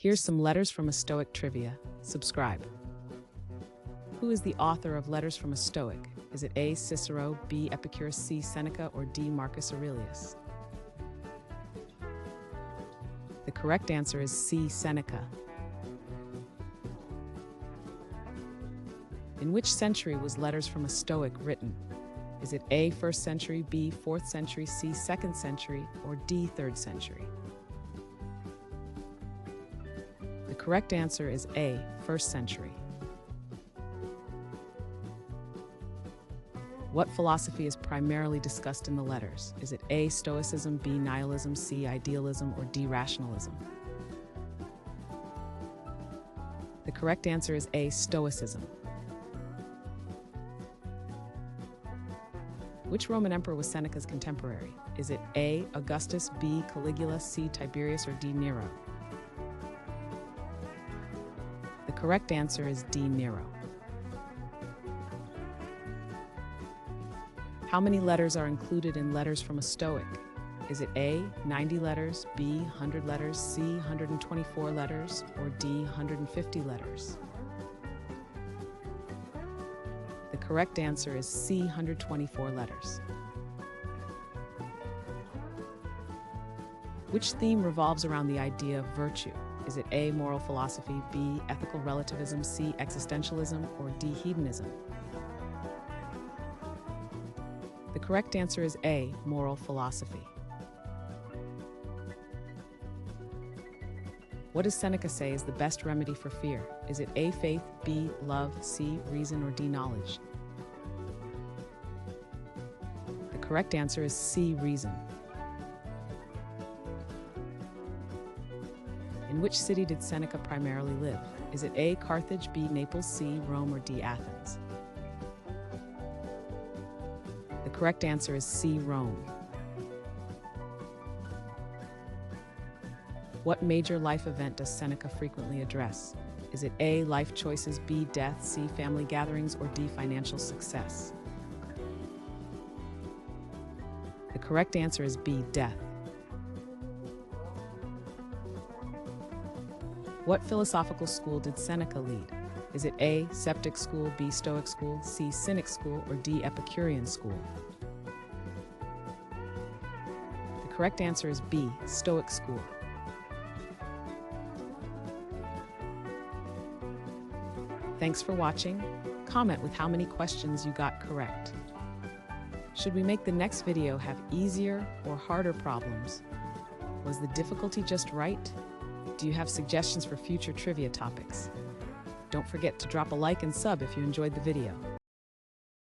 Here's some letters from a Stoic trivia. Subscribe. Who is the author of Letters from a Stoic? Is it A. Cicero, B. Epicurus, C. Seneca, or D. Marcus Aurelius? The correct answer is C. Seneca. In which century was Letters from a Stoic written? Is it A. 1st century, B. 4th century, C. 2nd century, or D. 3rd century? The correct answer is A. 1st century. What philosophy is primarily discussed in the letters? Is it A. Stoicism, B. Nihilism, C. Idealism, or D. Rationalism? The correct answer is A. Stoicism. Which Roman emperor was Seneca's contemporary? Is it A. Augustus, B. Caligula, C. Tiberius, or D. Nero? The correct answer is D. Nero. How many letters are included in Letters from a Stoic? Is it A. 90 letters, B. 100 letters, C. 124 letters, or D. 150 letters? The correct answer is C. 124 letters. Which theme revolves around the idea of virtue? Is it A. Moral philosophy, B. Ethical relativism, C. Existentialism, or D. Hedonism? The correct answer is A. Moral philosophy. What does Seneca say is the best remedy for fear? Is it A. Faith, B. Love, C. Reason, or D. Knowledge? The correct answer is C. Reason. In which city did Seneca primarily live? Is it A. Carthage, B. Naples, C. Rome, or D. Athens? The correct answer is C. Rome. What major life event does Seneca frequently address? Is it A. Life choices, B. Death, C. Family gatherings, or D. Financial success? The correct answer is B. Death. What philosophical school did Seneca lead? Is it A. Sceptic school, B. Stoic school, C. Cynic school, or D. Epicurean school? The correct answer is B. Stoic school. Thanks for watching. Comment with how many questions you got correct. Should we make the next video have easier or harder problems? Was the difficulty just right? Do you have suggestions for future trivia topics? Don't forget to drop a like and sub if you enjoyed the video.